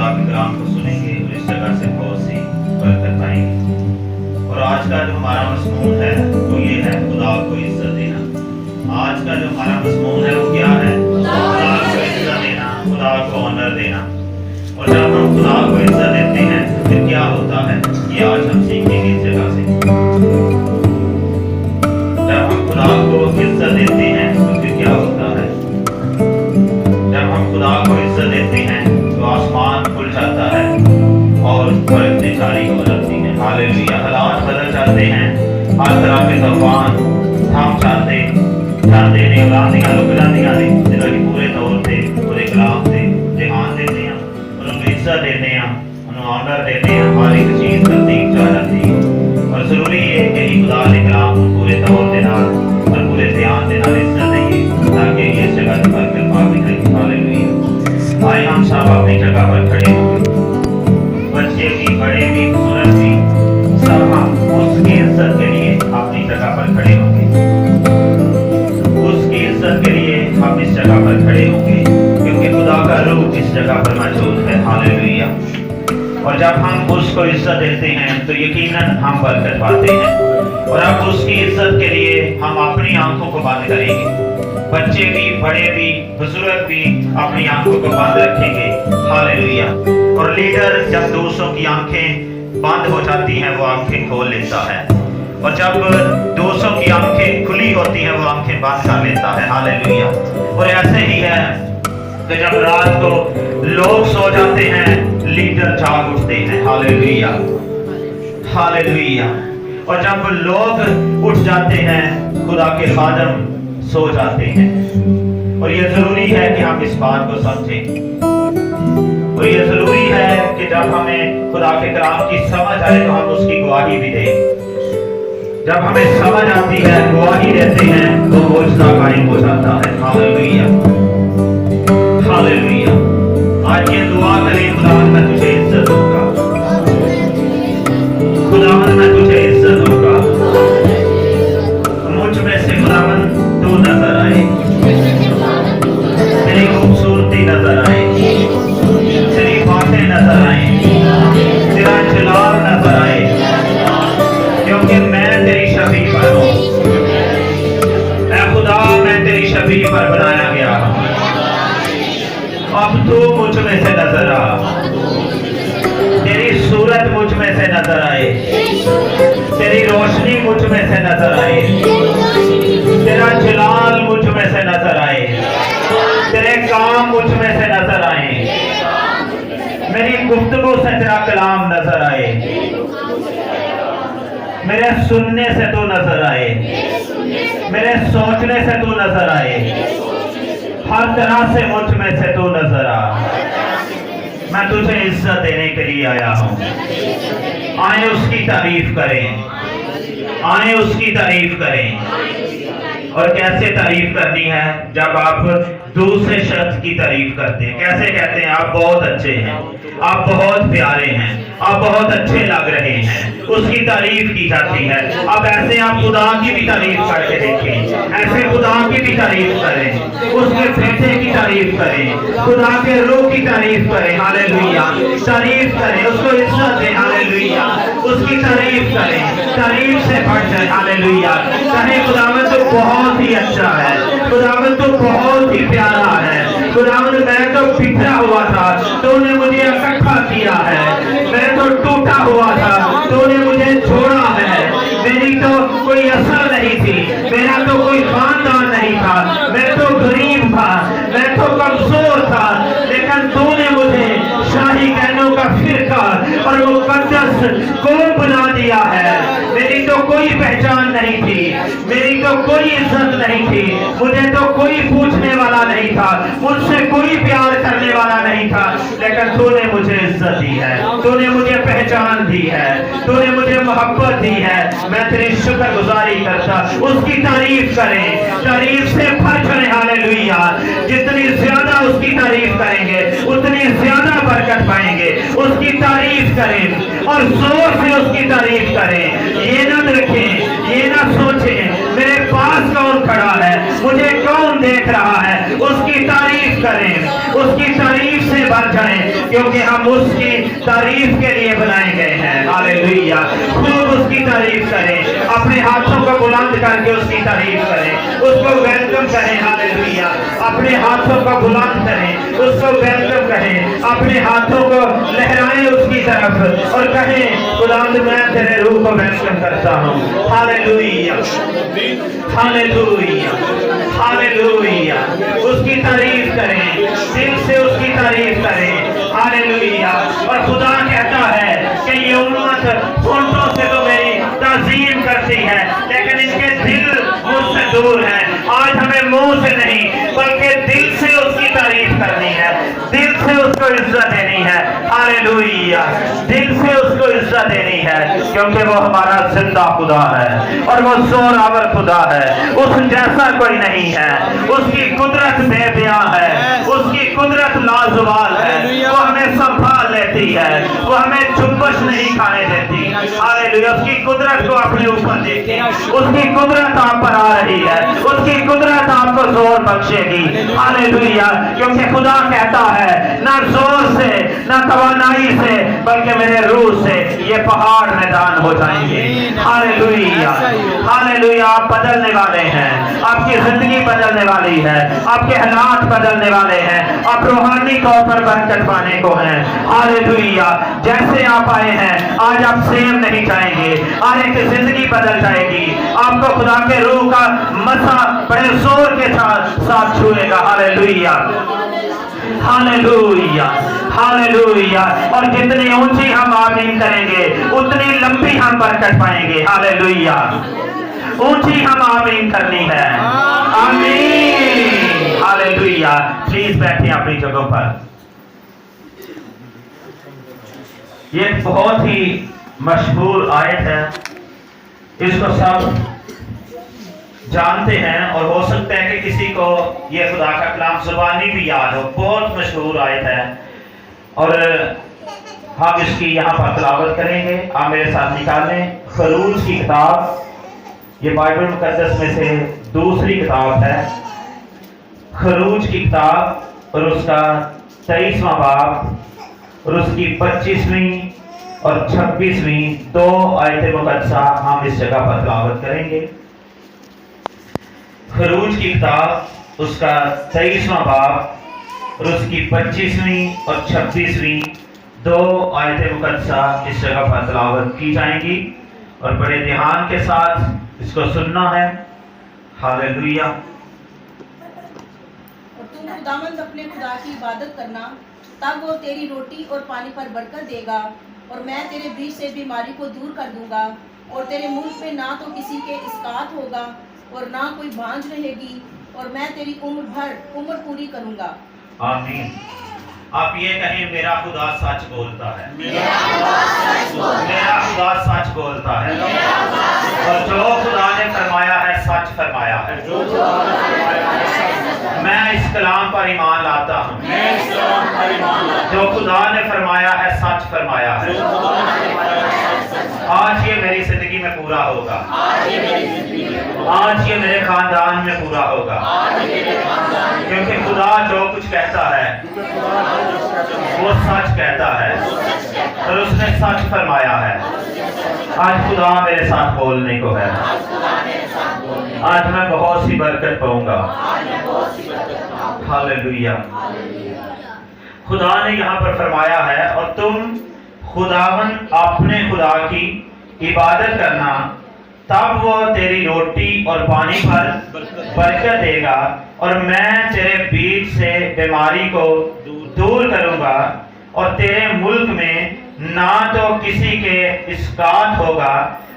खुदा के कलाम को सुनेंगे और इस जगह से बहुत सी बरकत पाएंगे। और आज का जो हमारा मज़मून है वो ये है, खुदा को इज्जत देना। आज का जो हमारा मज़मून है वो क्या है? खुदा को इज्जत देना, खुदा को ऑनर देना। और जब हम खुदा को इज्जत देते हैं तो फिर क्या होता है, ये आज हम सीखेंगे इस जगह से। जब हम खुदा को इज्जत देते हैं तो फिर क्या होता है? जब हम खुदा को इज्जत देते हैं तो आसमान खुल जाता है और बरकतें जारी हो जाती हैं। हालेलुया। हालात बदल जाते हैं, हर तरह के तूफान थम जाते ने उलांदियां रुक जांदियां ने जिन्हां की पूरे तौर ते पूरे कलाम से ध्यान देते हैं, उन्हें इज्जत देते हैं, उन्हें ऑनर देते हैं, हर एक चीज तस्दीक जा जाती है। और जरूरी है कि खुदा के कलाम को पूरे तौर के नाल और पूरे ध्यान के नाल इज्जत देंगे ताकि ये जगह पर कलमा निकले। हालेलुया। आए हम सब अपनी जगह पर खड़े होंगे, बच्चे भी, बड़े भी, बुजुर्ग भी, सब हम उसकी इज्जत के लिए अपनी जगह पर खड़े होंगे। उसकी इज्जत के लिए हम इस जगह पर खड़े होंगे क्योंकि खुदा का रूह इस जगह पर मौजूद है। हालेलुया। और जब हम उसको इज्जत देते हैं तो यकीनन हम बरकत पाते हैं। और अब उसकी इज्जत के लिए हम अपनी आंखों को बंद करेंगे। बच्चे भी, बड़े भी, बुजुर्ग भी अपनी आंखों को बंद रखेंगे। हालेलुया। और लीडर जब दूसरों की आंखें बंद हो जाती हैं वो आंखें खोल लेता है, और जब दूसरों की आंखें खुली होती हैं वो आंखें बंद कर लेता है। हालेलुया। और ऐसे ही है कि जब रात को लोग सो जाते हैं लीडर जाग उठते हैं। हालेलुया। हालेलुया। और जब लोग उठ जाते हैं खुदा के खादम सो जाते हैं। और ये जरूरी है कि हम इस बात को समझें, और ये जरूरी है कि जब हमें खुदा के कलाम की समझ आए तो हम उसकी गवाही भी दें। जब हमें समझ आती है, गवाही देते हैं तो मुआवजा कायम हो जाता है। हालेलुया। हालेलुया। आज ये दुआ करें, खुदावंद मैं तुझे इज्जत दूंगा, खुदावंद मैं तुझे इज्जत दूंगा। मुझ में से खुदावंद तू नजर आए, तेरी खूबसूरती नजर आए, तेरी बातें नजर आए, तेरा जलाल नजर आए, क्योंकि मैं तेरी शबीह पर हूँ। ऐ खुदा, मैं तेरी शबीह पर बनाया गया हूँ। अब तू मुझ में से नजर आ, तेरी सूरत मुझ में से नजर आए, तेरी रोशनी मुझ में से नजर आए, तेरा जलाल मुझ में से नजर आए, तेरे काम मुझ में से नजर आए, मेरी गुफ्तगू से तेरा कलाम नजर आए, मेरे सुनने से तू नजर आए, मेरे सोचने से तू नजर आए, हर तरह से मुझ में से तू नजर आ। मैं तुझे इज्जत देने के लिए आया हूँ। आए उसकी तारीफ करें, आए उसकी तारीफ करें। और कैसे तारीफ करनी है? जब आप दूसरे शख्स की तारीफ करते हैं। कैसे कहते हैं? आप बहुत अच्छे हैं, आप बहुत प्यारे हैं, आप बहुत अच्छे लग रहे हैं, उसकी तारीफ की जाती है। अब ऐसे आप खुदा की भी तारीफ करके देखें, ऐसे खुदा की भी तारीफ करें, उसके बेटे की तारीफ करें, खुदा के रूह की तारीफ करें। हालेलुया। तारीफ करें, उसको इज्जत दें। हालेलुया। उसकी तारीफ करें, तारीफ से बढ़ जाए। हालेलुया। कहे खुदावंद तो बहुत ही अच्छा है, खुदावंद तो बहुत ही प्यारा है, खुदावंद मैं तो बिखरा हुआ था तूने मुझे इकट्ठा किया है, मैं तो टूटा हुआ था तूने मुझे छोड़ा है, मेरी तो कोई असर नहीं थी, मेरा तो कोई खानदान नहीं था, मैं तो गरीब था, मैं तो कमजोर था, लेकिन तूने मुझे शाही कहनों का फिरका और मुकद्दस कौम बना दिया है। मेरी तो कोई पहचान नहीं थी, मेरी तो कोई इज्जत नहीं थी, मुझे तो कोई पूछने वाला नहीं था, मुझसे कोई प्यार करने वाला नहीं था, लेकिन तूने मुझे इज्जत दी है, तूने मुझे पहचान दी है, तूने मुझे मोहब्बत दी है। मैं तेरी शुक्रगुजारी करता। उसकी तारीफ करें, तारीफ से भर जाए। हालेलुया। जितनी ज्यादा उसकी तारीफ करेंगे उतनी ज्यादा बरकत पाएंगे। उसकी तारीफ करें और जोर से उसकी तारीफ करें। ये ना देखें, ये ना सोचें मेरे पास कौन खड़ा है, मुझे कौन देख रहा है। उसकी तारीफ करें, उसकी तारीफ से भर जाएं, क्योंकि हम उसकी तारीफ के लिए बनाए गए हैं। हालेलुया। खूब उसकी तारीफ करें, अपने हाथों को बुलंद करके उसकी तारीफ करें, उसको वेलकम करें। हालेलुया। अपने हाथों को बुलंद करें, उसको वेलकम करें, अपने हाथों को लहराएं उसकी तरफ और कहें खुदावंद मैं तेरे रूह को वेलकम करता हूँ। Hallelujah, hallelujah, hallelujah. उसकी तारीफ करें, दिल से उसकी तारीफ करें। हालेलुया। और खुदा कहता है कि ये उम्मत होंठों से तो मेरी ताज़ीम करती है, लेकिन इनके दिल मुझसे दूर है। आज हमें मुंह से नहीं बल्कि दिल से उसकी तारीफ करनी है, दिल से उसको इज्जत देनी है। हालेलुया। दिल से उसको इज्जत देनी है, क्योंकि वो हमारा जिंदा खुदा है और वो जोरावर खुदा है। उस जैसा कोई नहीं है, उसकी कुदरत बेबयां है, उसकी कुदरत लाजवाल है। वो हमें संभाल लेती है, वो हमें झुब्बश नहीं खाने देती। हालेलुया। उसकी कुदरत को अपने ऊपर देखें, उसकी कुदरत आप पर आ रही है, उसकी कुदरत आपको जोर बख्शेगी। हालेलुया। क्योंकि खुदा कहता है ना जोर से ना तवानाई से बल्कि मेरे रूह से ये पहाड़ मैदान हो जाएंगे। Hallelujah, hallelujah. आप बदलने वाले हैं, आपकी जिंदगी बदलने वाली है, आपके हालात बदलने वाले हैं, आप रूहानी तौर पर बरकत पाने को हैं। हालेलुया। जैसे आप आए हैं आज आप सेम नहीं जाएंगे, आज एक जिंदगी बदल जाएगी। आपको खुदा के रूह का मसा बड़े जोर के साथ छुएगा। Hallelujah, hallelujah, hallelujah. और जितनी ऊंची हम आमीन करेंगे उतनी लंबी हम बरकत पाएंगे। हालेलुया। ऊंची हम आमीन करनी है। आमीन। हालेलुया। प्लीज बैठिए अपनी जगहों पर। ये बहुत ही मशहूर आयत है, इसको सब जानते हैं और हो सकता है कि किसी को ये खुदा का कलाम जुबानी भी याद हो। बहुत मशहूर आयत है और हम इसकी यहाँ पर तिलावत करेंगे। आप मेरे साथ निकालें खरूज की किताब, ये बाइबल मुकद्दस में से दूसरी किताब है। खरूज की किताब और उसका 23वां बाब और उसकी 25वीं और 26वीं 2 आयतें मुकद्दसा हम इस जगह पर तिलावत करेंगे। खरूज की किताब उसका 23वां बाब और उसकी 25वीं और 26वीं 2 आयतें मुकद्दसा इस जगह पर तिलावत की जाएंगी और बड़े ध्यान के साथ इसको सुनना है। हालेलुया। और तू खुदावंद अपने खुदा की इबादत करना, तब वो तेरी रोटी और पानी पर बरकत देगा और मैं तेरे बीच से बीमारी को दूर कर दूंगा और तेरे मुंह पे ना तो किसी के इसकात होगा और ना कोई भांज रहेगी और मैं तेरी उम्र पूरी करूंगा। आमीन। आप ये कहें मेरा खुदा सच बोलता है, मेरा खुदा सच बोलता है और जो खुदा ने फरमाया है सच फरमाया है। मैं इस कलाम पर ईमान लाता हूँ, जो खुदा ने फरमाया है सच फरमाया है। आज ये मेरी जिंदगी में पूरा होगा, आज ये मेरे खानदान में पूरा होगा, क्योंकि खुदा जो कुछ कहता है वो सच कहता है और उसने सच फरमाया है। आज खुदा मेरे साथ बोलने को है, आज मैं बहुत सी बरकत पाऊंगा। हालेलुया। खुदा ने यहाँ पर फरमाया है और तुम खुदावन अपने खुदा की इबादत करना, तब वो तेरी रोटी और पानी पर बरकत देगा और मैं तेरे बीच से बीमारी को दूर करूंगा और तेरे मुल्क में ना तो किसी के इसकात होगा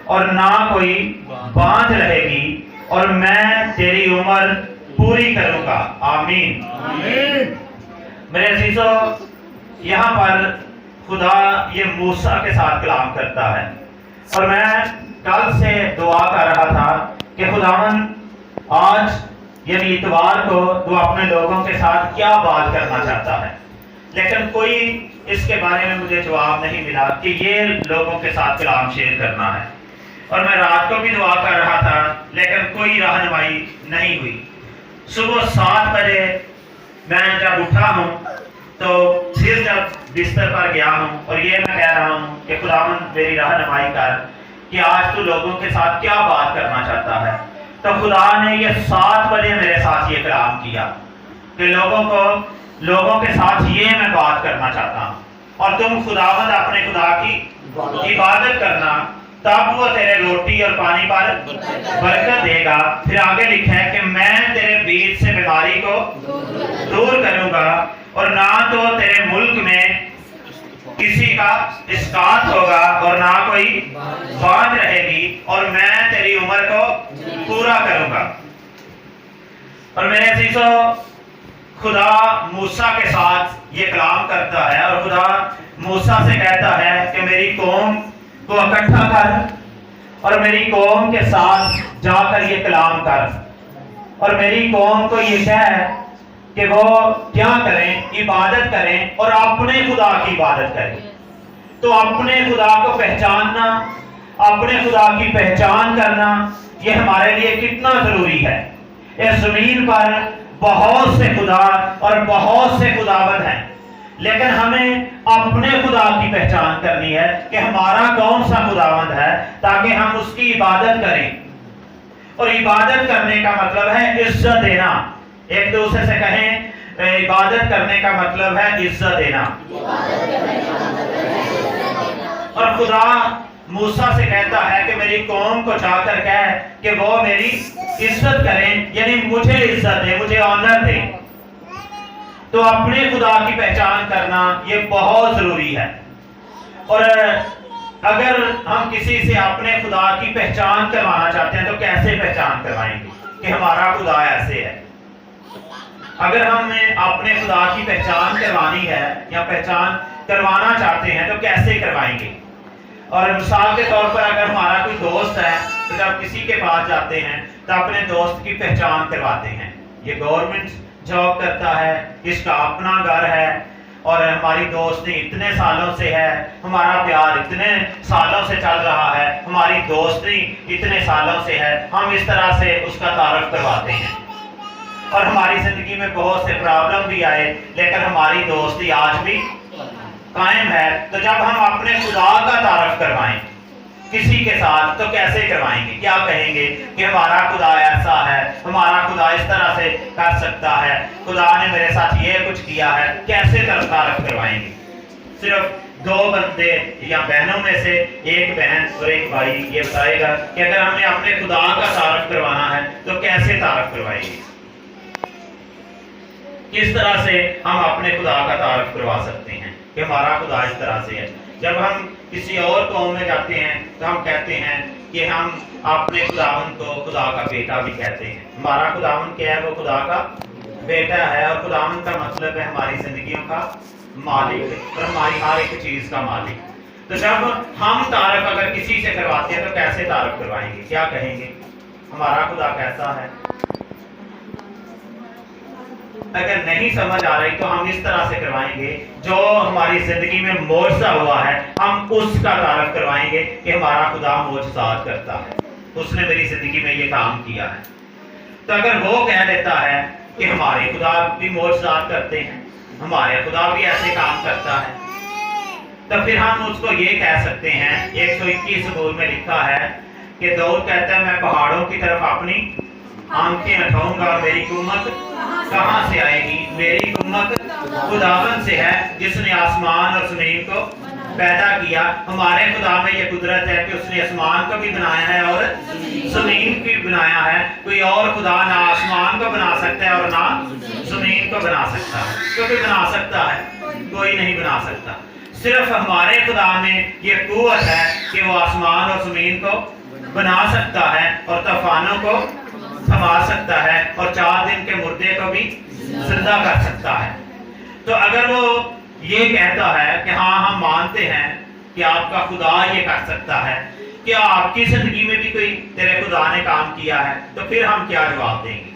और ना कोई बांझ रहेगी और मैं तेरी उम्र पूरी करूंगा। आमीन। मेरे अजीजों, यहाँ पर खुदा ये मूसा के साथ कलाम करता है और मैं कल से दुआ कर रहा था कि खुदावन आज यानी इतवार को तू अपने लोगों के साथ क्या बात करना चाहता है, लेकिन कोई इसके बारे में मुझे जवाब नहीं मिला कि ये लोगों के साथ कलाम शेयर करना है। और मैं रात को भी दुआ कर रहा था लेकिन कोई रहनुमाई नहीं हुई। सुबह 7 बजे میں جب اٹھا ہوں تو پھر جب بستر پر گیا ہوں اور یہ میں کہہ رہا ہوں کہ خداوند میری رہنمائی کر کہ آج تو لوگوں کے ساتھ کیا بات کرنا چاہتا ہے، تو خدا نے یہ 7 بجے میرے ساتھ یہ کلام کیا کہ لوگوں کے ساتھ یہ میں بات کرنا چاہتا ہوں، اور تم خداوند اپنے خدا کی عبادت کرنا، تب وہ تیرے روٹی اور پانی پر برکت دے گا۔ پھر آگے لکھا ہے کہ میں تیرے بیچ سے بیماری کو دور کروں گا، اور نہ تو تیرے ملک میں کسی کا اسقاط ہوگا اور نہ کوئی باندھ رہے گی، اور میں تیری عمر کو پورا کروں گا۔ اور میرے عزیزو، خدا موسیٰ کے ساتھ یہ کلام کرتا ہے، اور خدا موسیٰ سے کہتا ہے کہ میری قوم کو اکٹھا کر اور میری قوم کے ساتھ جا کر یہ کلام کر، اور میری قوم کو یہ کہہ کہ وہ کیا کریں، عبادت کریں اور اپنے خدا کی عبادت کریں۔ تو اپنے خدا کو پہچاننا، اپنے خدا کی پہچان کرنا، یہ ہمارے لیے کتنا ضروری ہے۔ اس زمین پر بہت سے خدا اور بہت سے خداوند ہیں، لیکن ہمیں اپنے خدا کی پہچان کرنی ہے کہ ہمارا کون سا خداوند ہے، تاکہ ہم اس کی عبادت کریں۔ اور عبادت کرنے کا مطلب ہے عزت دینا۔ ایک دوسرے سے کہیں، عبادت کرنے کا مطلب ہے عزت دینا۔ اور خدا موسیٰ سے کہتا ہے کہ میری قوم کو جا کر کہہ کہ وہ میری عزت کریں، یعنی مجھے عزت دے، مجھے آنر دے۔ تو اپنے خدا کی پہچان کرنا یہ بہت ضروری ہے۔ اور اگر ہم کسی سے اپنے خدا کی پہچان کروانا چاہتے ہیں تو کیسے پہچان کروائیں گے کہ ہمارا خدا ایسے ہے؟ اگر ہم اپنے خدا کی پہچان کروانی ہے یا پہچان کروانا چاہتے ہیں تو کیسے کروائیں گے؟ اور مثال کے طور پر اگر ہمارا کوئی دوست ہے تو جب کسی کے پاس جاتے ہیں تو اپنے دوست کی پہچان کرواتے ہیں۔ یہ گورنمنٹ جاب کرتا ہے، اس کا اپنا گھر ہے، اور ہماری دوستی اتنے سالوں سے ہے، ہمارا پیار اتنے سالوں سے چل رہا ہے، ہماری دوستی اتنے سالوں سے ہے، ہم اس طرح سے اس کا تعارف کرواتے ہیں۔ اور ہماری زندگی میں بہت سے پرابلم بھی آئے، لیکن ہماری دوستی آج بھی قائم ہے۔ تو جب ہم اپنے خدا کا تعارف کروائیں کسی کے ساتھ تو کیسے کروائیں گے؟ کیا کہیں گے کہ ہمارا خدا ایسا ہے، ہمارا خدا اس طرح سے کر سکتا ہے، خدا نے میرے ساتھ یہ کچھ کیا ہے، کیسے تعارف کروائیں گے؟ صرف 2 بندے یا بہنوں میں سے ایک بہن اور ایک بھائی یہ بتائے گا کہ اگر ہم نے اپنے خدا کا تعارف کروانا ہے تو کیسے تعارف کروائیں گے؟ کس طرح سے ہم اپنے خدا کا تعارف کروا سکتے ہیں کہ ہمارا خدا اس طرح سے ہے؟ جب ہم کسی اور قوم میں جاتے ہیں تو ہم کہتے ہیں کہ ہم اپنے خداوند کو خدا کا بیٹا بھی کہتے ہیں۔ ہمارا خداوند کیا ہے؟ وہ خدا کا بیٹا ہے، اور خداوند کا مطلب ہے ہماری زندگیوں کا مالک اور ہماری ہر ایک چیز کا مالک۔ تو جب ہم تعارف اگر کسی سے کرواتے ہیں تو کیسے تعارف کروائیں گے؟ کیا کہیں گے؟ ہمارا خدا کیسا ہے؟ اگر نہیں سمجھ آ رہی تو ہم اس طرح سے کروائیں گے، جو ہماری زندگی میں معجزہ ہوا ہے ہم اس کا تعارف کروائیں گے کہ ہمارا خدا معجزات کرتا ہے، اس نے میری زندگی میں یہ کام کیا ہے۔ تو اگر وہ کہہ دیتا ہے کہ ہمارے خدا بھی معجزات کرتے ہیں، ہمارے خدا بھی ایسے کام کرتا ہے، تو پھر ہم اس کو یہ کہہ سکتے ہیں۔ 121 زبور میں لکھا ہے کہ داؤد کہتا ہے میں پہاڑوں کی طرف اپنی آنکھیں اٹھاؤں گا، میری قوت کہاں سے آئے گی؟ میری قوت خداوند سے ہے جس نے آسمان اور زمین کو پیدا کیا۔ ہمارے خدا میں یہ قدرت ہے کہ اس نے آسمان کو بھی بنایا ہے اور زمین کو بھی بنایا ہے۔ کوئی اور خدا نہ آسمان کو بنا سکتا ہے اور نہ زمین کو بنا سکتا ہے۔ کیونکہ بنا سکتا ہے؟ کوئی نہیں بنا سکتا۔ صرف ہمارے خدا میں یہ قوت ہے کہ وہ آسمان اور زمین کو بنا سکتا ہے اور طوفانوں کو تھما سکتا ہے اور 4 دن کے مردے کو بھی زندہ کر سکتا ہے۔ تو اگر وہ یہ کہتا ہے کہ ہاں ہم مانتے ہیں کہ آپ کا خدا یہ کر سکتا ہے، کیا آپ کی زندگی میں بھی کوئی تیرے خدا نے کام کیا ہے؟ تو پھر ہم کیا جواب دیں گے؟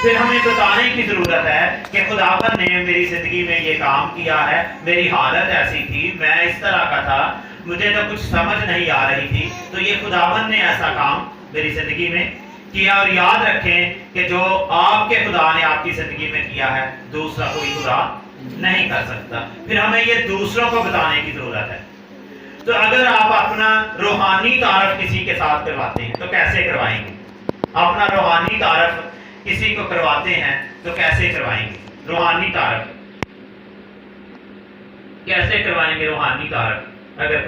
پھر ہمیں بتانے کی ضرورت ہے کہ خداوند نے میری زندگی میں یہ کام کیا ہے، میری حالت ایسی تھی، میں اس طرح کا تھا، مجھے تو کچھ سمجھ نہیں آ رہی تھی، تو یہ خداوند نے ایسا کام میری زندگی میں किया, और याद रखें कि जो आपके खुदा ने आपकी जिंदगी में किया है दूसरा कोई खुदा नहीं कर सकता। फिर हमें ये दूसरों को बताने की जरूरत है। तो अगर आप अपना रूहानी तारफ किसी के साथ करवाते हैं तो कैसे करवाएंगे? अपना रूहानी तारफ किसी को करवाते हैं तो कैसे करवाएंगे? रूहानी तारफ कैसे करवाएंगे? रूहानी तारफ अगर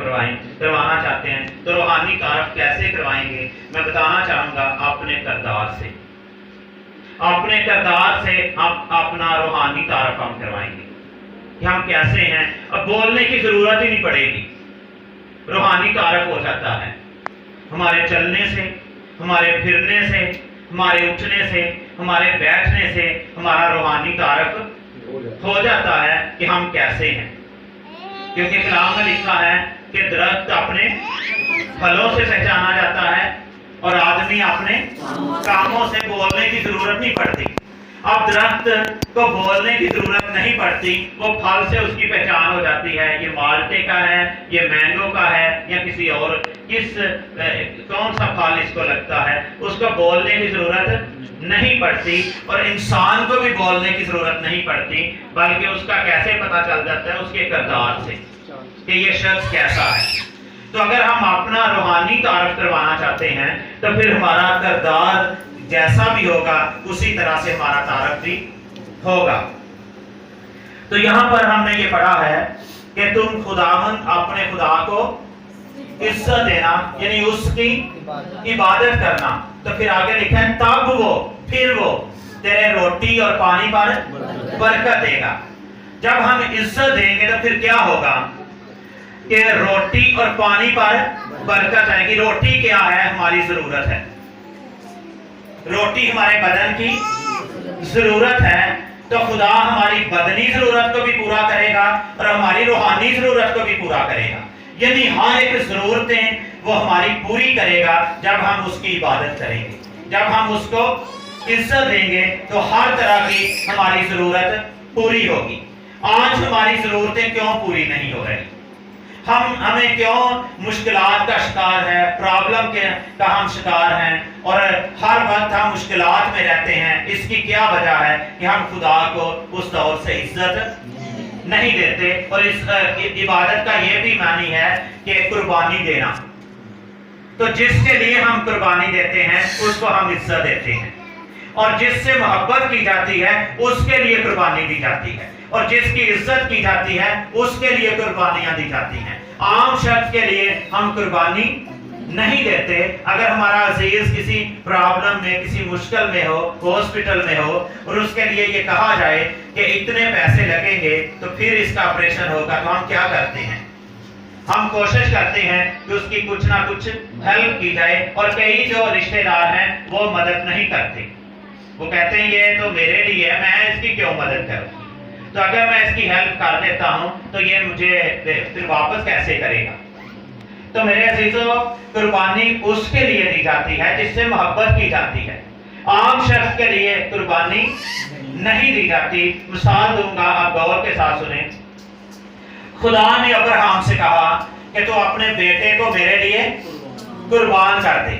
करवाना चाहते हैं तो रूहानी तारफ कैसे करवाएंगे? मैं बताना चाहूंगा अपने किरदार से। अपने किरदार से हम अपना रूहानी तारफ हम करवाएंगे कि हम कैसे हैं। अब बोलने की जरूरत ही नहीं पड़ेगी, रूहानी तारफ हो जाता है। हमारे चलने से, हमारे फिरने से, हमारे उठने से, हमारे बैठने से हमारा रूहानी तारफ हो जाता है कि हम कैसे हैं। क्योंकि कलाम में लिखा है कि दरख्त अपने फलों से पहचाना जाता है और आदमी अपने कामों से। बोलने की जरूरत नहीं पड़ती। अब दरख्त को बोलने की जरूरत नहीं पड़ती, वो फल से उसकी पहचान हो जाती है। ये माल्टे का है, ये मैंगो का है, या किसी और कौन सा फल इसको लगता है, उसको बोलने की जरूरत नहीं पड़ती। और इंसान को भी बोलने की जरूरत नहीं पड़ती, बल्कि उसका कैसे पता चल जाता है? उसके किरदार से कि ये शख्स कैसा है। तो अगर हम अपना रूहानी तारफ करवाना चाहते हैं तो फिर हमारा किरदार जैसा भी होगा उसी तरह से हमारा तारफ भी होगा। तो यहाँ पर हमने ये पढ़ा है कि तुम खुदावंद अपने खुदा को इज्जत देना, यानी उसकी इबादत करना। तो फिर आगे लिखा है तब वो, फिर वो तेरे रोटी और पानी पर बरकत देगा। जब हम इज्जत देंगे तो फिर क्या होगा कि रोटी और पानी पर बरकत आएगी। रोटी क्या है? हमारी जरूरत है। रोटी हमारे बदन की जरूरत है, तो खुदा हमारी बदनी जरूरत को भी पूरा करेगा और हमारी रूहानी जरूरत को भी पूरा करेगा। यानी हर एक जरूरतें वो हमारी पूरी करेगा जब हम उसकी इबादत करेंगे। जब हम उसको इज्जत देंगे तो हर तरह की हमारी जरूरत पूरी होगी। आज हमारी जरूरतें क्यों पूरी नहीं हो रही? हमें क्यों मुश्किलात का शिकार है, प्रॉब्लम का हम शिकार हैं और हर वक्त हम मुश्किलात में रहते हैं? इसकी क्या वजह है कि हम खुदा को उस तौर से इज्जत नहीं देते। और इस इबादत का ये भी मानी है कि कुर्बानी देना। तो जिसके लिए हम कुर्बानी देते हैं उसको हम इज्जत देते हैं, और जिससे मोहब्बत की जाती है उसके लिए कुर्बानी दी जाती है, और जिसकी इज्जत की जाती है उसके लिए कुर्बानियां दी जाती हैं। आम शख्स के लिए हम कुर्बानी नहीं देते। अगर हमारा अजीज किसी प्रॉब्लम में, किसी मुश्किल में हो, हॉस्पिटल में हो, और उसके लिए ये कहा जाए कि इतने पैसे लगेंगे तो फिर इसका ऑपरेशन होगा, तो हम क्या करते हैं? हम कोशिश करते हैं कि उसकी कुछ ना कुछ हेल्प की जाए। और कई जो रिश्तेदार हैं वो मदद नहीं करते, वो कहते हैं ये तो मेरे लिए है, मैं इसकी क्यों मदद करूं? तो अगर मैं इसकी हेल्प कर देता हूं तो ये मुझे फिर वापस कैसे करेगा? तो मेरे अजीजों, कुर्बानी उसके लिए दी जाती है जिससे मोहब्बत की जाती है। आम शख्स के लिए कुर्बानी नहीं दी जाती। मिसाल दूंगा, आप गौर के साथ सुने। खुदा ने अब्राहम से कहा कि तू अपने बेटे को मेरे लिए कुर्बान कर दे।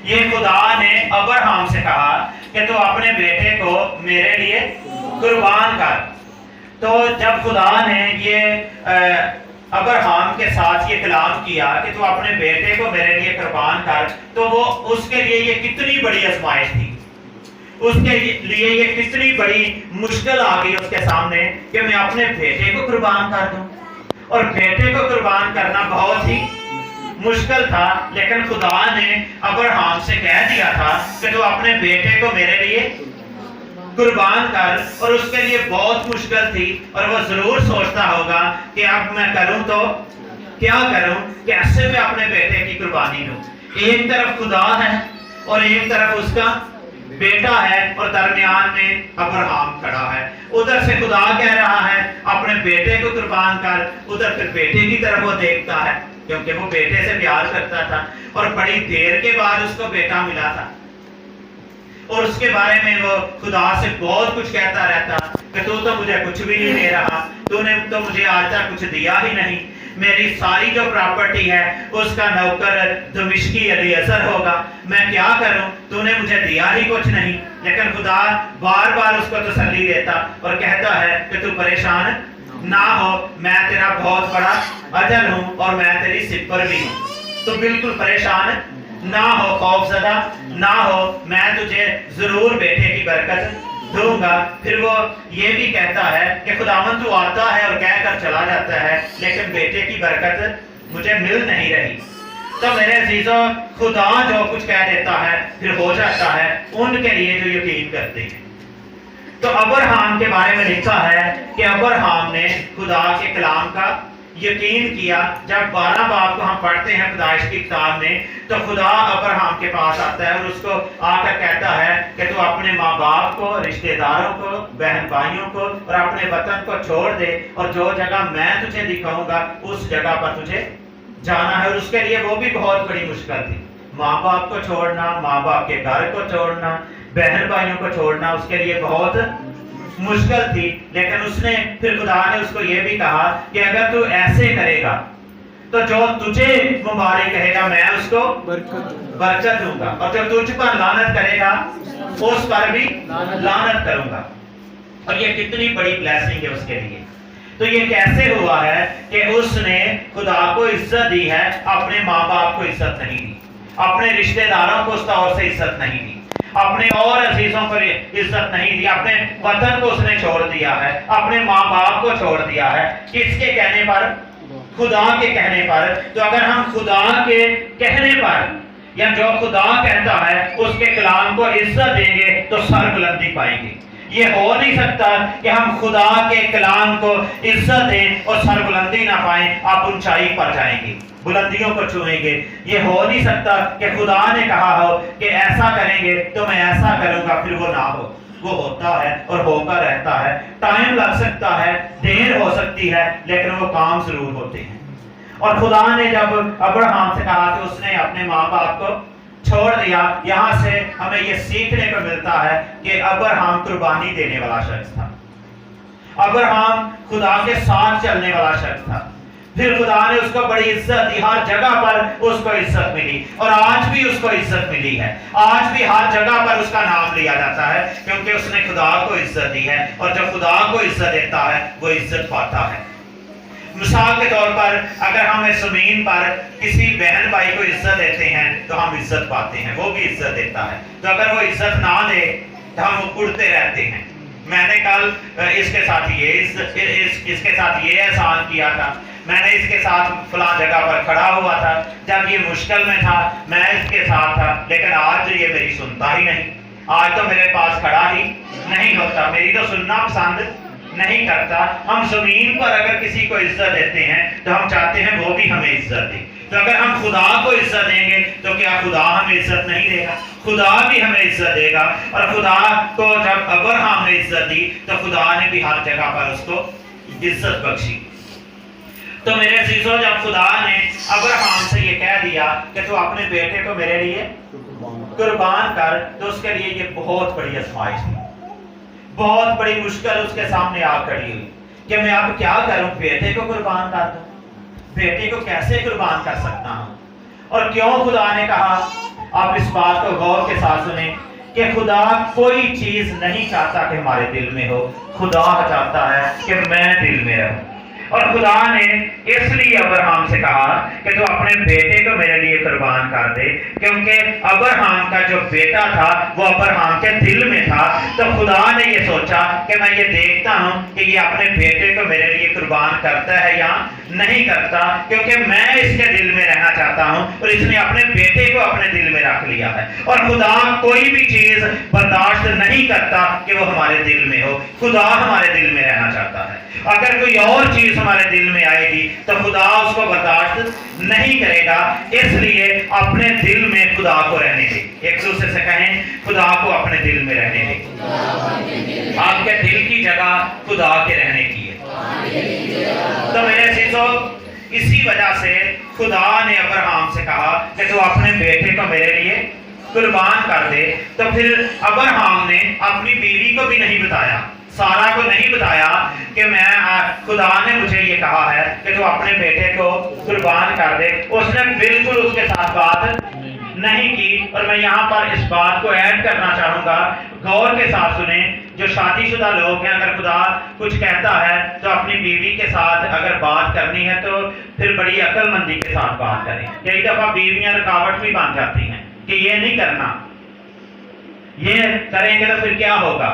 ये खुदा ने अब्राहम से कहा कि तू अपने बेटे को मेरे लिए कुर्बान कर। तो जब खुदा ने ये अब्राहम के साथ ये कलाम किया कि तू अपने बेटे को मेरे लिए कुर्बान कर, तो वो उसके लिए ये कितनी बड़ी आजमाइश थी, उसके लिए ये कितनी बड़ी मुश्किल आ गई उसके सामने कि मैं अपने बेटे को कुर्बान कर दूं। और बेटे को कुर्बान करना बहुत ही मुश्किल था, लेकिन खुदा ने अब्राहम से कह दिया था कि तू अपने बेटे को मेरे लिए कुर्बान कर। और उसके लिए बहुत मुश्किल थी, और वो जरूर सोचता होगा कि अब मैं करूं तो क्या करूं, कैसे मैं अपने बेटे की कुर्बानी दूं। एक तरफ खुदा है और एक तरफ उसका बेटा है, और दरमियान में अब्राहम खड़ा है। उधर से खुदा कह रहा है अपने बेटे को कुर्बान कर, उधर फिर बेटे की तरफ वो देखता है क्योंकि वो बेटे से प्यार करता था, और बड़ी देर के बाद उसको बेटा मिला था। और उसके बारे में वो खुदा से बहुत कुछ कहता रहता कि तू तो मुझे कुछ भी नहीं दे रहा, तूने तो मुझे आज तक कुछ दिया ही नहीं। मेरी सारी जो प्रॉपर्टी है उसका नौकर दमिश्की एलीएज़र होगा। मैं क्या करूं, तूने मुझे दिया ही कुछ नहीं। लेकिन खुदा बार बार उसको तसल्ली देता और कहता है कि तू परेशान ना हो, मैं तेरा बहुत बड़ा अजर हूं और मैं तेरी सिपर भी हूं, तो बिल्कुल परेशान ना हो, खौफजदा ना हो, मैं तुझे जरूर बेटे की बरकत दूंगा। फिर वो ये भी कहता है कि खुदावन तू आता है और कहकर चला जाता है, लेकिन बेटे की बरकत मुझे मिल नहीं रही। तो मेरे अजीजों, खुदा जो कुछ कह देता है फिर हो जाता है उनके लिए जो यकीन करते हैं। तो अब्राहम के बारे में लिखा है कि अब्राहम ने खुदा के कलाम का यकीन किया। जब 12 बाब को हम पढ़ते हैं पैदाइश की किताब में, तो खुदा अब्राहम के पास आता है और उसको आकर कहता है कि तू अपने माँ बाप को, रिश्तेदारों को, बहन भाइयों को और अपने वतन को छोड़ दे और जो जगह मैं तुझे दिखाऊंगा उस जगह पर तुझे जाना है। और उसके लिए वो भी बहुत बड़ी मुश्किल थी, माँ बाप को छोड़ना, माँ बाप के घर को छोड़ना, बहन भाइयों को छोड़ना, उसके लिए बहुत मुश्किल थी। लेकिन उसने फिर खुदा ने उसको ये भी कहा कि अगर तू ऐसे करेगा तो जो तुझे मुबारक कहेगा मैं उसको बरकत दूंगा, और जो तुझ पर लानत करेगा उस पर भी लानत करूंगा। और ये कितनी बड़ी ब्लेसिंग है उसके लिए। तो ये कैसे हुआ है कि उसने खुदा को इज्जत दी है, अपने माँ बाप को इज्जत नहीं दी, अपने रिश्तेदारों को उस तौर से इज्जत नहीं दी, अपने और अजीजों को इज्जत नहीं दी, अपने वतन को उसने छोड़ दिया है, अपने माँ बाप को छोड़ दिया है। किसके कहने पर? खुदा के कहने पर। तो अगर हम खुदा के कहने पर या जो खुदा कहता है उसके कलाम को इज्जत देंगे तो सरबुलंदी पाएंगे। ये हो नहीं सकता कि हम खुदा के कलाम को इज्जत दें और सरबुलंदी ना पाएं, आप ऊंचाई पर जाएंगे, बुलंदियों को छुएंगे। ये हो नहीं सकता कि खुदा ने कहा हो कि ऐसा करेंगे तो मैं ऐसा करूंगा, फिर वो ना हो। वो होता है और होकर रहता है। टाइम लग सकता है, देर हो सकती है, लेकिन वो काम जरूर होते हैं। और खुदा ने जब अब्राहम से कहा कि उसने अपने माँ बाप को छोड़ दिया, यहाँ से हमें ये सीखने को मिलता है कि अब्राहम कुर्बानी देने वाला शख्स था, अब्राहम खुदा के साथ चलने वाला शख्स था। फिर खुदा ने उसको बड़ी इज्जत दी, हर जगह पर उसको इज्जत मिली और आज भी उसको इज्जत मिली है। आज भी हर जगह पर उसका नाम लिया जाता है क्योंकि उसने खुदा को इज्जत दी है, और जब खुदा को इज्जत देता है वो इज्जत पाता है। मिसाल के तौर पर अगर हम इस जमीन पर किसी बहन भाई को इज्जत देते हैं तो हम इज्जत पाते हैं, वो भी इज्जत देता है। तो अगर वो इज्जत ना दे तो हम उड़ते रहते हैं। मैंने कल इसके साथ ये इसके साथ ये एहसान किया था, मैंने इसके साथ फलां जगह पर खड़ा हुआ था, जब ये मुश्किल में था मैं इसके साथ था, लेकिन आज ये मेरी सुनता ही नहीं, आज तो मेरे पास खड़ा ही नहीं होता, मेरी तो सुनना पसंद नहीं करता। हम जमीन पर अगर किसी को इज्जत देते हैं तो हम चाहते हैं वो भी हमें इज्जत दे। तो अगर हम खुदा को इज्जत देंगे तो क्या खुदा हमें इज्जत नहीं देगा? खुदा भी हमें इज्जत देगा। और खुदा को जब अब्राहम ने इज्जत दी तो खुदा ने भी हर जगह पर उसको इज्जत बख्शी। तो मेरे अजीजों, जब खुदा ने अब्राहम से ये कह दिया कि तू अपने बेटे को मेरे लिए कुर्बान कर, तो उसके लिए ये बहुत बड़ी आजमाइश थी, बहुत बड़ी मुश्किल उसके सामने आ खड़ी हुई कि मैं अब क्या करूं, बेटे को कुर्बान कर दूं, बेटे को कैसे कुर्बान कर सकता हूं? और क्यों खुदा ने कहा? आप इस बात को गौर के साथ सुने कि खुदा कोई चीज नहीं चाहता कि हमारे दिल में हो, खुदा चाहता है कि मैं दिल में रहूं। और खुदा ने इसलिए अब्राहम से कहा कि तू अपने बेटे को मेरे लिए कुर्बान कर दे, क्योंकि अब्राहम का जो बेटा था वो अब्राहम के दिल में था। तो खुदा ने ये सोचा कि मैं ये देखता हूं कि ये अपने बेटे को मेरे लिए कुर्बान करता है या नहीं करता, क्योंकि मैं इसके दिल में रहना चाहता हूं और इसने अपने बेटे को अपने दिल में रख लिया है। और खुदा कोई भी चीज बर्दाश्त नहीं करता कि वो हमारे दिल में हो, खुदा हमारे दिल में रहना चाहता है। अगर कोई और चीज हमारे दिल में आएगी तो खुदा उसको बर्दाश्त नहीं करेगा। इसलिए अपने दिल में खुदा को रहने दे। एक दूसरे से कहें, खुदा को अपने दिल में रहने दे। आपके दिल की जगह खुदा के रहने की है। तो मेरे चीजों, इसी वजह से खुदा ने अब्राहम से कहा कि तू अपने बेटे को मेरे लिए कुर्बान कर दे, तो फिर अब्राहम ने अपनी बीवी को भी नहीं बताया, सारा को नहीं बताया कि मैं खुदा ने मुझे ये कहा है कि तू अपने बेटे को कुर्बान कर दे। उसने बिल्कुल उसके साथ बात नहीं की। और मैं यहाँ पर इस बात को ऐड करना चाहूँगा, गौर के साथ सुने, जो शादीशुदा लोग हैं, अगर खुदा कुछ कहता है तो अपनी बीवी के साथ अगर बात करनी है तो फिर बड़ी अक्लमंदी के साथ बात करें। कई दफ़ा बीवियाँ रुकावट भी बन जाती हैं कि ये नहीं करना, ये करेंगे तो फिर क्या होगा।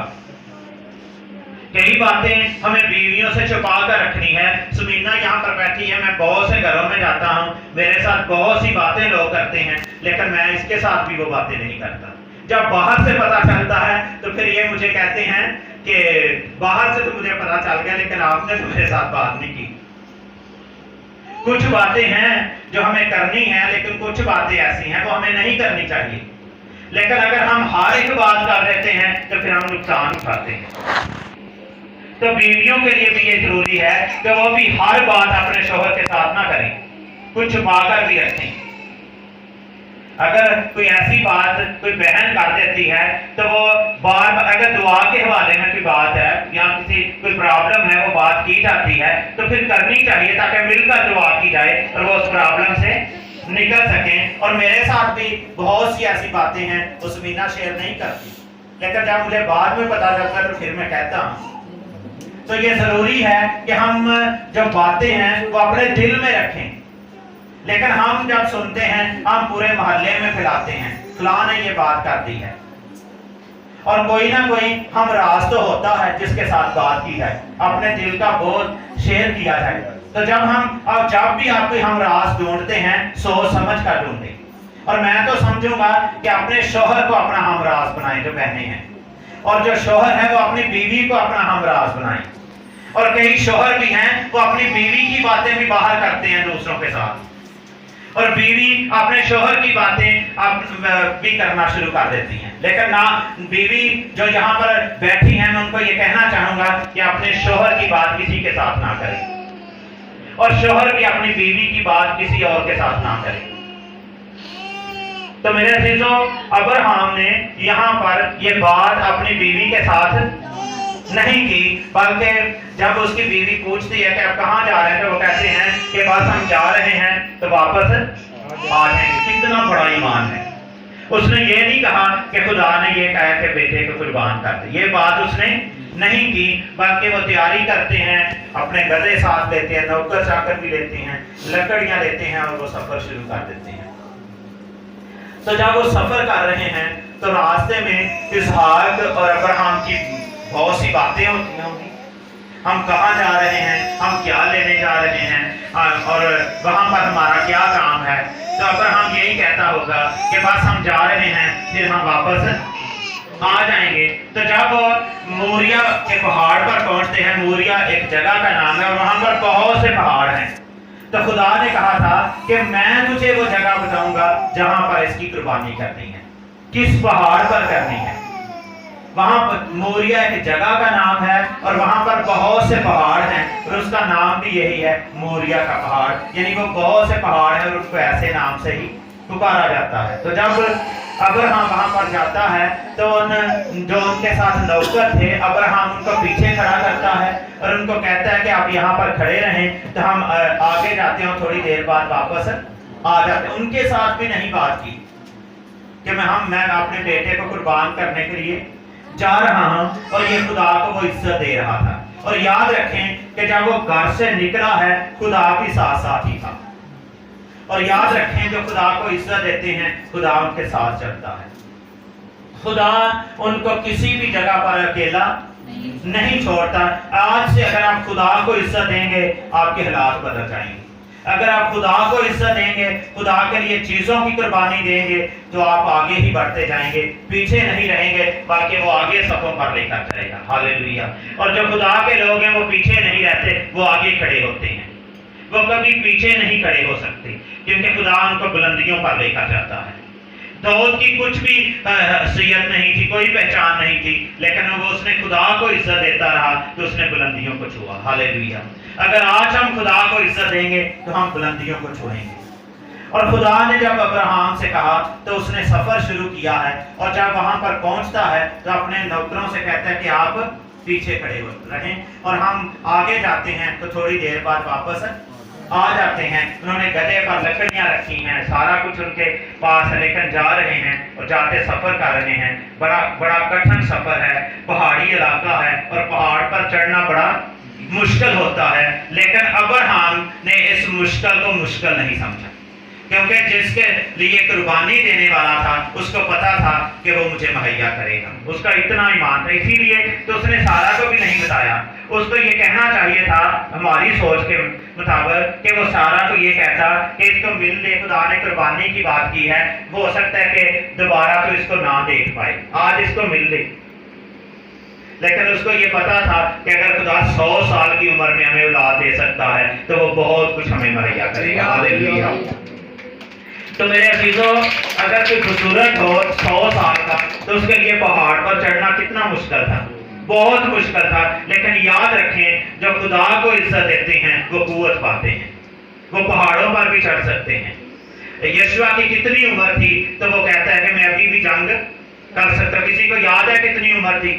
कई बातें हमें बीवियों से छुपा कर रखनी है। सुमीना यहाँ पर बैठी है, मैं बहुत से घरों में जाता हूँ, मेरे साथ बहुत सी बातें लोग करते हैं, लेकिन मैं इसके साथ भी वो बातें नहीं करता। जब बाहर से पता चलता है तो फिर ये मुझे कहते हैं कि बाहर से तो मुझे पता चल गया, लेकिन आपने तो मेरे साथ बात नहीं की। कुछ बातें हैं जो हमें करनी है, लेकिन कुछ बातें ऐसी हैं वो हमें नहीं करनी चाहिए। लेकिन अगर हम हर एक बात कर देते हैं तो फिर हम नुकसान उठाते हैं। तो बीवियों के लिए भी ये जरूरी है कि वो भी हर बात अपने शोहर के साथ ना करें, कुछ छुपा कर भी रखें। अगर कोई ऐसी बात कोई बहन कर देती है तो वो बार अगर दुआ के हवाले में कोई बात है या किसी कोई प्रॉब्लम है, वो बात की जाती है तो फिर करनी चाहिए, ताकि मिलकर दुआ की जाए और वो उस प्रॉब्लम से निकल सकें। और मेरे साथ भी बहुत सी ऐसी बातें हैं वो सुमीना शेयर नहीं करती, लेकिन जब मुझे बाद में पता चलता है तो फिर मैं कहता हूँ। तो ये जरूरी है कि हम जब बातें हैं वो अपने दिल में रखें, लेकिन हम जब सुनते हैं हम पूरे मोहल्ले में फैलाते हैं, फलां ने ये बात कर दी है। और कोई ना कोई हम राज तो होता है जिसके साथ बात की जाए, अपने दिल का बोझ शेयर किया जाए। तो जब भी आप कोई हम राज ढूंढते हैं, सोच समझ कर ढूंढें। और मैं तो समझूंगा कि अपने शोहर को अपना हम राज बनाएं जो बहनें हैं, और जो शोहर है वो अपनी बीवी को अपना हम राज बनाएं। और कई शोहर भी हैं वो अपनी बीवी की बातें भी बाहर करते हैं दूसरों के साथ, और बीवी अपने शोहर की बातें भी करना शुरू कर देती हैं। लेकिन ना, बीवी जो यहाँ पर बैठी हैं, मैं उनको ये कहना चाहूंगा कि अपने शोहर की बात किसी के साथ ना करें, और शोहर भी अपनी बीवी की बात किसी और के साथ ना करें। तो मेरे अजीजों, अब्राहम ने यहाँ पर ये बात अपनी बीवी के साथ नहीं की, बल्कि जब उसकी बीवी पूछती है कि आप कहाँ जा रहे हैं, तो वो कहते हैं कि बस हम जा रहे हैं तो वापस आ जाएंगे। कितना बड़ा ईमान है। उसने ये नहीं कहा कि खुदा ने ये कहा कि बेटे को कुर्बान कर दे, ये बात उसने नहीं की, बल्कि वो तैयारी करते हैं, अपने गधे साथ लेते हैं, नौकर चाकर भी लेते हैं, लकड़ियां लेते हैं और वो सफर शुरू कर देते हैं। तो जब वो सफर कर रहे हैं तो रास्ते में इसहाक और अब्राहम की बहुत सी बातें होती होंगी, हम कहाँ जा रहे हैं, हम क्या लेने जा रहे हैं, और वहां पर हमारा क्या काम है। तो अब्राहम यही कहता होगा कि बस हम जा रहे हैं, फिर हम वापस आ जाएंगे। तो जब मोरिया के पहाड़ पर पहुंचते हैं, मोरिया एक जगह का नाम है और वहां पर बहुत से पहाड़ हैं, तो खुदा ने कहा था कि मैं तुझे वो जगह बताऊंगा जहां पर इसकी कुर्बानी करनी है। किस पहाड़ पर करनी है? वहां पर मोरिया एक जगह का नाम है और वहां पर बहुत से पहाड़ हैं, और उसका नाम भी यही है, मोरिया का पहाड़। यानी वो बहुत से पहाड़ हैं और उसको ऐसे नाम से ही पुकारा जाता है। तो जब अब्राहम वहां पर जाता है तो जो उनके साथ नौकर थे, अब्राहम उनको पीछे खड़ा करता है और उनको कहता है कि आप यहाँ पर खड़े रहें, तो हम आगे जाते हैं, थोड़ी देर बाद वापस आ जाते हैं। उनके साथ भी नहीं बात की कि मैं अपने बेटे को कुर्बान करने के लिए जा रहा हूं, और ये खुदा को वो इज्जत दे रहा था। और याद रखें कि जब वो घर से निकला है, खुदा भी साथ साथ ही था। और याद रखें, जो खुदा को इज्जत देते हैं, खुदा उनके साथ चलता है। खुदा उनको किसी भी जगह पर अकेला नहीं छोड़ता। आज से अगर आप खुदा को इज्जत देंगे, आपके हालात बदल जाएंगे। अगर आप खुदा को इज्जत देंगे, खुदा के लिए चीजों की कुर्बानी देंगे, तो आप आगे ही बढ़ते जाएंगे, पीछे नहीं रहेंगे, बल्कि वो आगे सफर पर लेकर चलेगा। हालेलुया। और जो खुदा के लोग हैं वो पीछे नहीं रहते, वो आगे खड़े होते हैं। वो कभी पीछे नहीं खड़े हो सकते, क्योंकि खुदा उनको बुलंदियों पर लेकर जाता है। दाऊद की कुछ भी हैसियत नहीं थी, कोई पहचान नहीं थी, लेकिन वो उसने खुदा को इज्जत देता रहा तो उसने बुलंदियों को छुआ। हालेलुया। अगर आज हम खुदा को इज्जत देंगे तो हम बुलंदियों को छुएंगे। اور خدا نے جب ابراہم سے کہا تو اس نے سفر شروع کیا ہے، اور جب وہاں پر پہنچتا ہے تو اپنے نوکروں سے کہتا ہے کہ آپ پیچھے کھڑے ہو رہیں، اور ہم آگے جاتے ہیں تو تھوڑی دیر بعد واپس آ جاتے ہیں۔ انہوں نے گدھے پر لکڑیاں رکھی ہیں، سارا کچھ ان کے پاس، لیکن جا رہے ہیں اور جاتے سفر کر رہے ہیں۔ بڑا کٹھن سفر ہے، پہاڑی علاقہ ہے، اور پہاڑ پر چڑھنا بڑا مشکل ہوتا ہے، لیکن ابراہم نے اس مشکل کو مشکل نہیں سمجھا، کیونکہ جس کے لیے قربانی دینے والا تھا اس کو پتا تھا کہ وہ مجھے مہیا کرے گا۔ اس کا اتنا ایمان تھا، اسی لیے تو اس نے سارا کو بھی نہیں بتایا۔ اس کو یہ کہنا چاہیے تھا ہماری سوچ کے مطابق کہ وہ سارا کو یہ کہتا کہ اس کو مل لے، خدا نے قربانی کی بات کی ہے، وہ ہو سکتا ہے کہ دوبارہ تو اس کو نہ دیکھ پائے، آج اس کو مل لے۔ لیکن اس کو یہ پتا تھا کہ اگر خدا 100 سال کی عمر میں ہمیں اولاد دے سکتا ہے تو وہ بہت کچھ ہمیں مہیا کرے گا۔ ہاللیلویا۔ تو میرے عزیزوں، اگر کوئی بزرگ ہو 100 سال کا تو اس کے لیے پہاڑ پر چڑھنا کتنا مشکل تھا، بہت مشکل تھا، لیکن یاد رکھیں جو خدا کو عزت دیتے ہیں وہ قوت پاتے ہیں، وہ پہاڑوں پر بھی چڑھ سکتے ہیں۔ یشوع کی کتنی عمر تھی تو وہ کہتا ہے کہ میں ابھی بھی جنگ کر سکتا ہوں۔ کسی کو یاد ہے کتنی عمر تھی؟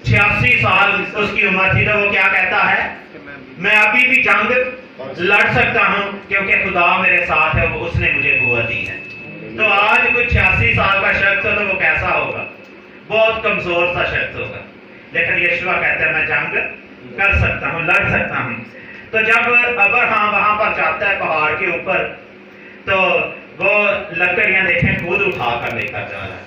86 سال اس کی عمر تھی، تو وہ کیا کہتا ہے؟ میں ابھی بھی جنگ لڑ سکتا ہوں کیونکہ خدا میرے ساتھ ہے، اس نے مجھے قوت دی ہے۔ تو آج کوئی 86 سال کا شخص ہو تو وہ کیسا ہوگا؟ بہت کمزور سا شخص ہوگا، لیکن یشوع کہتا ہے میں جنگ کر سکتا ہوں، لڑ سکتا ہوں۔ تو جب ابراہم وہاں پر جاتا ہے پہاڑ کے اوپر تو وہ لکڑیاں دیکھیں خود اٹھا کر لے کر جا رہا ہے۔